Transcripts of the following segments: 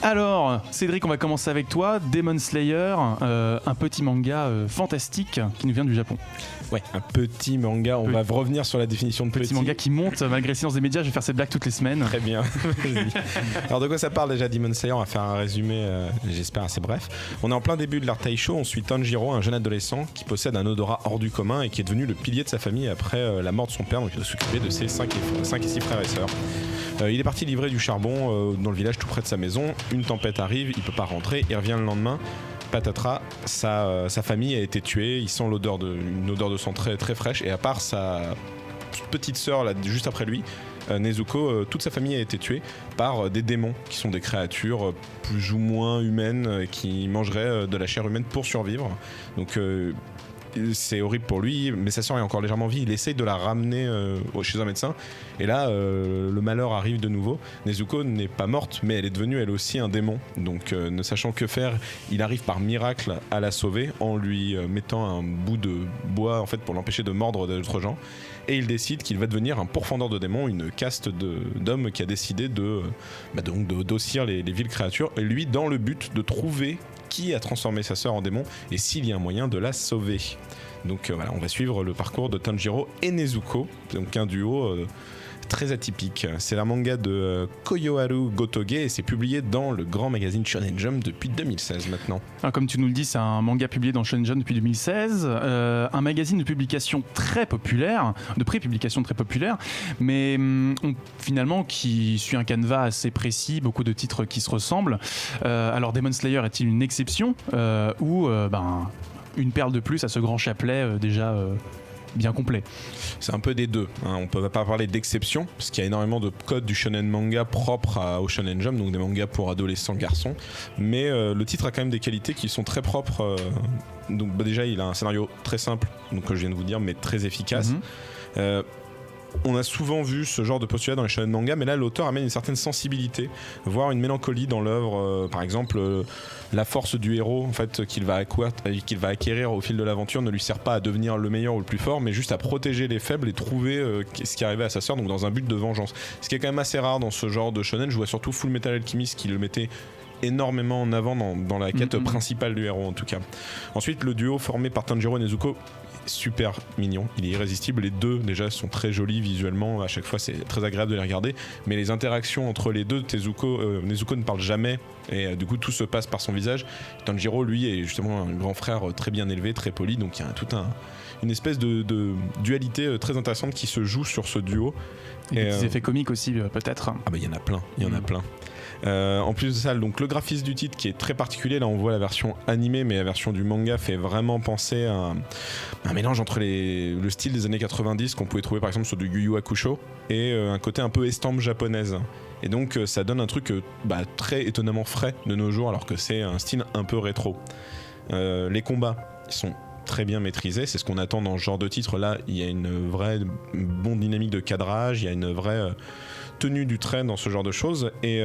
Alors, Cédric, on va commencer avec toi. Demon Slayer, un petit manga fantastique qui nous vient du Japon. Ouais, un petit manga. On va revenir sur la définition de petit manga qui monte malgré le silence des médias. Je vais faire cette blague toutes les semaines. Très bien. Alors de quoi ça parle déjà Demon Slayer? On va faire un résumé, j'espère assez bref. On est en plein début de l'art Taisho. On suit Tanjiro, un jeune adolescent qui possède un odorat hors du commun et qui est devenu le pilier de sa famille après la mort de son père. Donc il doit s'occuper de ses 5 et 6 frères et sœurs. Il est parti livrer du charbon dans le village tout près de sa maison. Une tempête arrive, il peut pas rentrer, il revient le lendemain. Patatras, sa famille a été tuée, il sent une odeur de sang très, très fraîche, et à part sa petite sœur là, juste après lui, Nezuko, toute sa famille a été tuée par des démons qui sont des créatures plus ou moins humaines qui mangeraient de la chair humaine pour survivre. Donc c'est horrible pour lui, mais sa sœur est encore légèrement en vie. Il essaye de la ramener chez un médecin, et là le malheur arrive de nouveau. Nezuko n'est pas morte, mais elle est devenue elle aussi un démon. Donc ne sachant que faire, il arrive par miracle à la sauver en lui mettant un bout de bois en fait pour l'empêcher de mordre d'autres gens. Et il décide qu'il va devenir un pourfendeur de démons, une caste d'hommes qui a décidé d'ossir les viles créatures, et lui dans le but de trouver qui a transformé sa sœur en démon et s'il y a un moyen de la sauver. Donc voilà, on va suivre le parcours de Tanjiro et Nezuko, donc un duo très atypique. C'est un manga de Koyoharu Gotoge et c'est publié dans le grand magazine Shonen Jump depuis 2016 maintenant. Alors, comme tu nous le dis, c'est un manga publié dans Shonen Jump depuis 2016, un magazine de publication très populaire, de prépublication très populaire, mais finalement qui suit un canevas assez précis, beaucoup de titres qui se ressemblent. Alors Demon Slayer est-il une exception ou une perle de plus à ce grand chapelet déjà bien complet? C'est un peu des deux, hein. On ne peut pas parler d'exception parce qu'il y a énormément de codes du shonen manga propres au Shonen Jump, donc des mangas pour adolescents garçons, mais le titre a quand même des qualités qui sont très propres. Donc déjà il a un scénario très simple, donc que je viens de vous dire, mais très efficace. On a souvent vu ce genre de postulat dans les shonen manga, mais là l'auteur amène une certaine sensibilité, voire une mélancolie dans l'œuvre. Par exemple, la force du héros en fait, qu'il va acquérir au fil de l'aventure ne lui sert pas à devenir le meilleur ou le plus fort, mais juste à protéger les faibles et trouver ce qui arrivait à sa sœur, donc dans un but de vengeance. Ce qui est quand même assez rare dans ce genre de shonen. Je vois surtout Full Metal Alchemist qui le mettait énormément en avant dans la quête principale du héros en tout cas. Ensuite, le duo formé par Tanjiro et Nezuko, super mignon, il est irrésistible. Les deux déjà sont très jolis visuellement, à chaque fois c'est très agréable de les regarder, mais les interactions entre les deux, Nezuko ne parle jamais et du coup tout se passe par son visage. Tanjiro lui est justement un grand frère très bien élevé, très poli, donc il y a une espèce de dualité très intéressante qui se joue sur ce duo. Et des effets comiques aussi peut-être. Ah bah il y en a plein. En plus de ça, donc le graphisme du titre qui est très particulier, là on voit la version animée, mais la version du manga fait vraiment penser à un mélange entre le style des années 90 qu'on pouvait trouver par exemple sur du Yu Yu Hakusho et un côté un peu estampe japonaise. Et donc ça donne un truc très étonnamment frais de nos jours, alors que c'est un style un peu rétro. Les combats sont très bien maîtrisés, c'est ce qu'on attend dans ce genre de titre. Là il y a une vraie bonne dynamique de cadrage, il y a une vraie tenue du trait dans ce genre de choses, et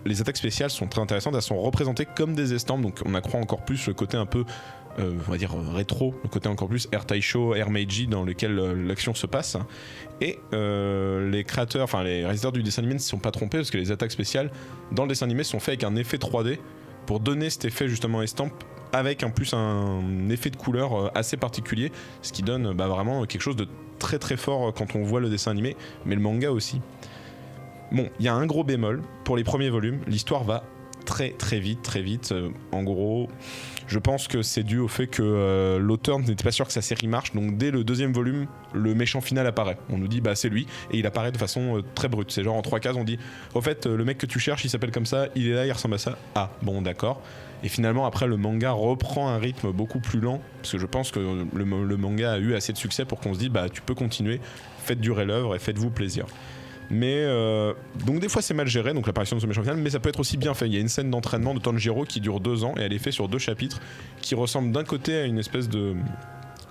les attaques spéciales sont très intéressantes, elles sont représentées comme des estampes, donc on accroît encore plus le côté un peu on va dire rétro, le côté encore plus Air Taisho, Air Meiji dans lequel l'action se passe. Et les créateurs, enfin les réalisateurs du dessin animé ne se sont pas trompés, parce que les attaques spéciales dans le dessin animé sont faites avec un effet 3D pour donner cet effet justement estampe, avec en plus un effet de couleur assez particulier, ce qui donne vraiment quelque chose de très très fort quand on voit le dessin animé, mais le manga aussi. Bon, il y a un gros bémol, pour les premiers volumes, l'histoire va très vite. En gros, je pense que c'est dû au fait que l'auteur n'était pas sûr que sa série marche, donc dès le deuxième volume, le méchant final apparaît. On nous dit c'est lui, et il apparaît de façon très brute. C'est genre en 3 cases, on dit au fait le mec que tu cherches, il s'appelle comme ça, il est là, il ressemble à ça. Ah bon, d'accord. Et finalement après le manga reprend un rythme beaucoup plus lent, parce que je pense que le manga a eu assez de succès pour qu'on se dise tu peux continuer, faites durer l'œuvre et faites-vous plaisir. Mais donc des fois c'est mal géré, donc l'apparition de ce méchant final, mais ça peut être aussi bien fait. Il y a une scène d'entraînement de Tanjiro qui dure 2 ans et elle est faite sur 2 chapitres qui ressemblent d'un côté à une espèce de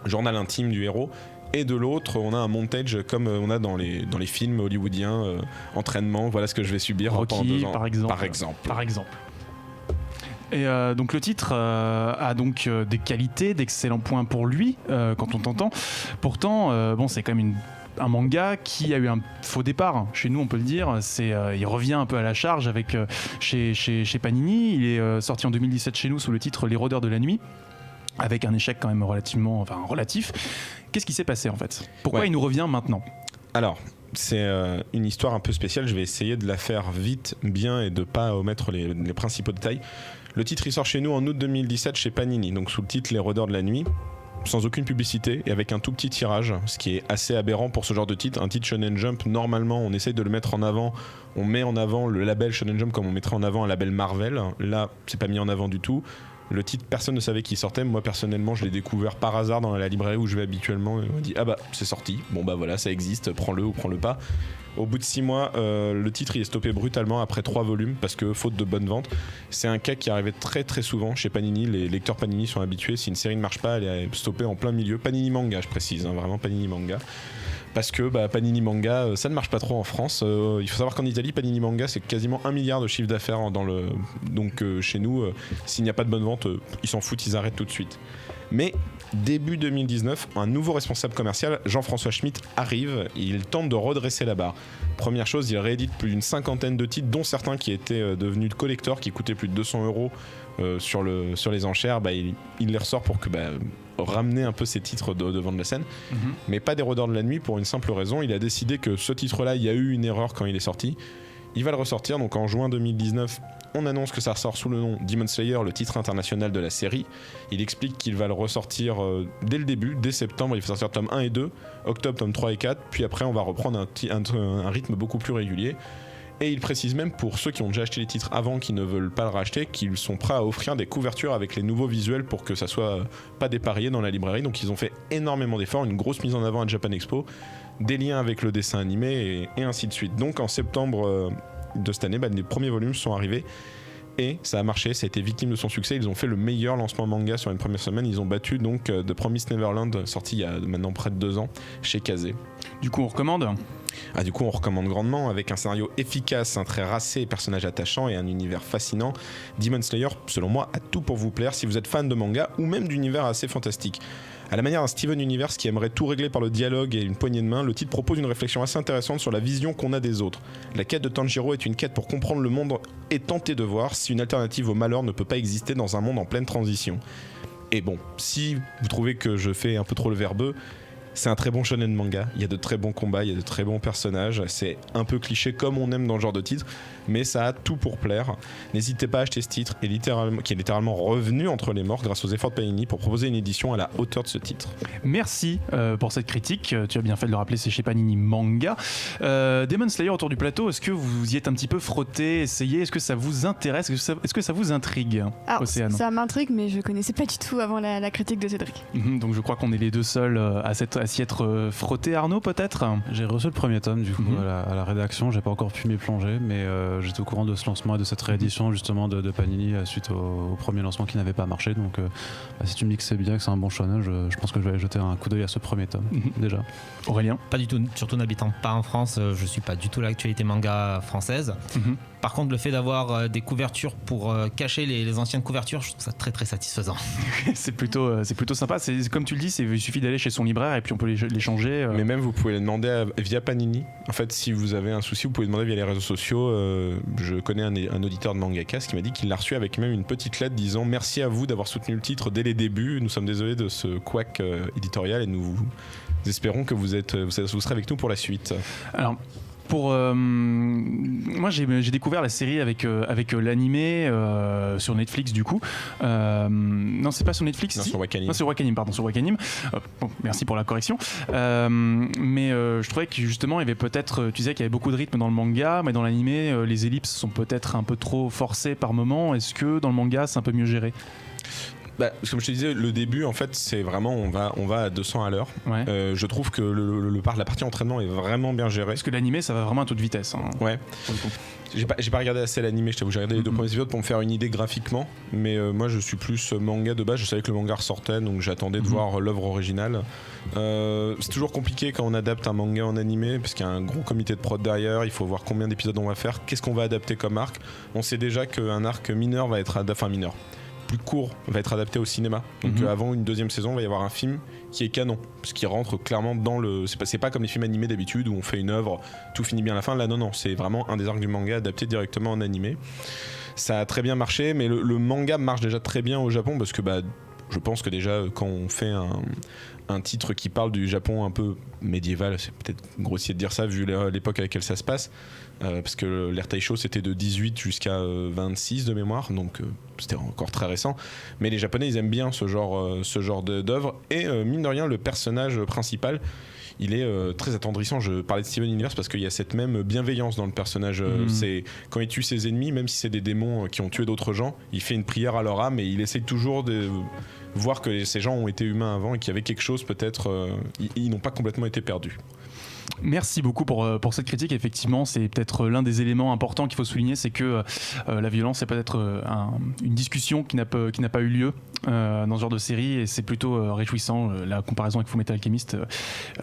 journal intime du héros, et de l'autre on a un montage comme on a dans les films hollywoodiens, entraînement, voilà ce que je vais subir pendant 2 ans par exemple. Et donc le titre a donc des qualités, d'excellents points pour lui quand on t'entend. Pourtant, c'est quand même une un manga qui a eu un faux départ. Chez nous, on peut le dire. Il revient un peu à la charge chez Panini. Il est sorti en 2017 chez nous sous le titre Les Rôdeurs de la Nuit, avec un échec quand même relatif. Qu'est-ce qui s'est passé en fait ? Pourquoi il nous revient maintenant ? Alors, c'est une histoire un peu spéciale. Je vais essayer de la faire vite, bien, et de ne pas omettre les principaux détails. Le titre, il sort chez nous en août 2017 chez Panini, donc sous le titre Les Rôdeurs de la Nuit, sans aucune publicité et avec un tout petit tirage, ce qui est assez aberrant pour ce genre de titre. Un titre Shonen Jump, normalement, on essaye de le mettre en avant. On met en avant le label Shonen Jump comme on mettrait en avant un label Marvel. Là, c'est pas mis en avant du tout. Le titre, personne ne savait qu'il sortait. Moi, personnellement, je l'ai découvert par hasard dans la librairie où je vais habituellement. On m'a dit, ah bah, c'est sorti. Bon bah voilà, ça existe, prends-le ou prends-le pas. Au bout de 6 mois, le titre il est stoppé brutalement après 3 volumes parce que faute de bonne vente. C'est un cas qui arrivait très très souvent chez Panini. Les lecteurs Panini sont habitués. Si une série ne marche pas, elle est stoppée en plein milieu. Panini Manga, je précise, vraiment Panini Manga. Parce que Panini Manga, ça ne marche pas trop en France. Il faut savoir qu'en Italie, Panini Manga, c'est quasiment 1 milliard de chiffre d'affaires. Donc chez nous, s'il n'y a pas de bonne vente, ils s'en foutent, ils arrêtent tout de suite. Mais début 2019, un nouveau responsable commercial, Jean-François Schmitt, arrive et il tente de redresser la barre. Première chose, il réédite plus d'une 50aine de titres, dont certains qui étaient devenus de collector, qui coûtaient plus de 200 euros sur les enchères. Il les ressort pour que ramener un peu ces titres devant de la scène. Mais pas des Rôdeurs de la Nuit, pour une simple raison. Il a décidé que ce titre-là, il y a eu une erreur quand il est sorti. Il va le ressortir, donc en juin 2019, on annonce que ça ressort sous le nom Demon Slayer, le titre international de la série. Il explique qu'il va le ressortir dès le début, dès septembre. Il va sortir tome 1 et 2, octobre tome 3 et 4, puis après on va reprendre un rythme beaucoup plus régulier. Et il précise même pour ceux qui ont déjà acheté les titres avant, qui ne veulent pas le racheter, qu'ils sont prêts à offrir des couvertures avec les nouveaux visuels pour que ça soit pas dépareillé dans la librairie. Donc ils ont fait énormément d'efforts, une grosse mise en avant à Japan Expo, des liens avec le dessin animé et ainsi de suite. Donc en septembre de cette année, les premiers volumes sont arrivés et ça a marché, ça a été victime de son succès. Ils ont fait le meilleur lancement manga sur une première semaine. Ils ont battu donc The Promised Neverland, sorti il y a maintenant près de 2 ans chez Kazé. Du coup on recommande ? Du coup on recommande grandement, avec un scénario efficace, un trait racé, personnages attachants et un univers fascinant. Demon Slayer, selon moi, a tout pour vous plaire si vous êtes fan de manga ou même d'univers assez fantastique. À la manière d'un Steven Universe qui aimerait tout régler par le dialogue et une poignée de main, le titre propose une réflexion assez intéressante sur la vision qu'on a des autres. La quête de Tanjiro est une quête pour comprendre le monde et tenter de voir si une alternative au malheur ne peut pas exister dans un monde en pleine transition. Et bon, si vous trouvez que je fais un peu trop le verbeux, c'est un très bon shonen manga, il y a de très bons combats, il y a de très bons personnages, c'est un peu cliché comme on aime dans le genre de titre, mais ça a tout pour plaire. N'hésitez pas à acheter ce titre qui est littéralement revenu entre les morts grâce aux efforts de Panini pour proposer une édition à la hauteur de ce titre. Merci pour cette critique, tu as bien fait de le rappeler, c'est chez Panini Manga. Demon Slayer autour du plateau, est-ce que vous y êtes un petit peu frotté, essayé, est-ce que ça vous intéresse, est-ce que ça vous intrigue, Océane ? Ça m'intrigue, mais je connaissais pas du tout avant la critique de Cédric. Donc je crois qu'on est les deux seuls à s'y être frotté. Arnaud, peut-être ? J'ai reçu le premier tome du coup à la rédaction, j'ai pas encore pu m'y plonger, mais j'étais au courant de ce lancement et de cette réédition justement de Panini suite au premier lancement qui n'avait pas marché. Donc si tu me dis que c'est bien, que c'est un bon shonen, je pense que je vais aller jeter un coup d'œil à ce premier tome déjà. Aurélien ? Pas du tout, surtout n'habitant pas en France, je suis pas du tout l'actualité manga française. Par contre, le fait d'avoir des couvertures pour cacher les anciennes couvertures, je trouve ça très très satisfaisant. c'est plutôt sympa. C'est comme tu le dis, il suffit d'aller chez son libraire et puis on peut les changer. Mais même vous pouvez les demander via Panini. En fait, si vous avez un souci, vous pouvez demander via les réseaux sociaux. Je connais un auditeur de Mangakas qui m'a dit qu'il l'a reçu avec même une petite lettre disant merci à vous d'avoir soutenu le titre dès les débuts. Nous sommes désolés de ce couac éditorial et nous espérons que vous serez avec nous pour la suite. Alors. Moi j'ai découvert la série avec l'animé sur Netflix du coup. Non, c'est pas sur Netflix. Non, si. Sur Wakanim. Non, sur Wakanim, pardon, sur Wakanim. Bon, merci pour la correction. Mais je trouvais que justement il y avait peut-être, tu disais qu'il y avait beaucoup de rythme dans le manga, mais dans l'animé les ellipses sont peut-être un peu trop forcées par moment. Est-ce que dans le manga c'est un peu mieux géré ? Comme je te disais, le début en fait c'est vraiment on va à 200 à l'heure. Ouais. Je trouve que la partie entraînement est vraiment bien gérée. Parce que l'animé ça va vraiment à toute vitesse. Ouais. J'ai pas regardé assez l'animé, je t'avoue, j'ai regardé les 2 premiers épisodes pour me faire une idée graphiquement, mais moi je suis plus manga de base, je savais que le manga ressortait donc j'attendais de voir l'œuvre originale. C'est toujours compliqué quand on adapte un manga en animé parce qu'il y a un gros comité de prod derrière, il faut voir combien d'épisodes on va faire, qu'est-ce qu'on va adapter comme arc. On sait déjà qu'un arc mineur va être mineur. plus court va être adapté au cinéma. Donc avant une deuxième saison, il va y avoir un film qui est canon, parce qu'il rentre clairement dans le... C'est pas comme les films animés d'habitude où on fait une œuvre, tout finit bien à la fin. Là, non, c'est vraiment un des arcs du manga adapté directement en animé. Ça a très bien marché, mais le manga marche déjà très bien au Japon, parce que je pense que déjà quand on fait un titre qui parle du Japon un peu médiéval, c'est peut-être grossier de dire ça vu l'époque à laquelle ça se passe, parce que l'ère Taisho c'était de 18 jusqu'à 26 de mémoire, donc c'était encore très récent, mais les Japonais ils aiment bien ce genre d'œuvre, et mine de rien le personnage principal il est très attendrissant. Je parlais de Steven Universe parce qu'il y a cette même bienveillance dans le personnage. C'est quand il tue ses ennemis, même si c'est des démons qui ont tué d'autres gens, il fait une prière à leur âme et il essaye toujours de voir que ces gens ont été humains avant et qu'il y avait quelque chose peut-être. Ils n'ont pas complètement été perdus. Merci beaucoup pour cette critique. Effectivement, c'est peut-être l'un des éléments importants qu'il faut souligner, c'est que la violence, c'est peut-être une discussion qui n'a pas eu lieu dans ce genre de série, et c'est plutôt réjouissant. La comparaison avec Fullmetal Alchemist,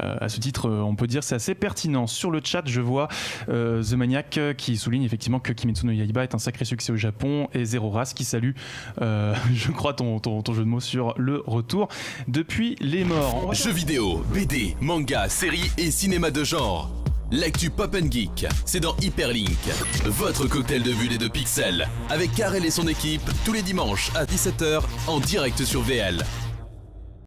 à ce titre, on peut dire c'est assez pertinent. Sur le chat, je vois The Maniac qui souligne effectivement que Kimetsu no Yaiba est un sacré succès au Japon, et Zero Race qui salue, je crois, ton jeu de mots sur le retour depuis les morts. Jeux vidéo, BD, manga, séries et cinéma de genre. L'actu Pop & Geek, c'est dans Hyperlink, votre cocktail de bulles et de pixels, avec Karel et son équipe, tous les dimanches à 17h en direct sur VL.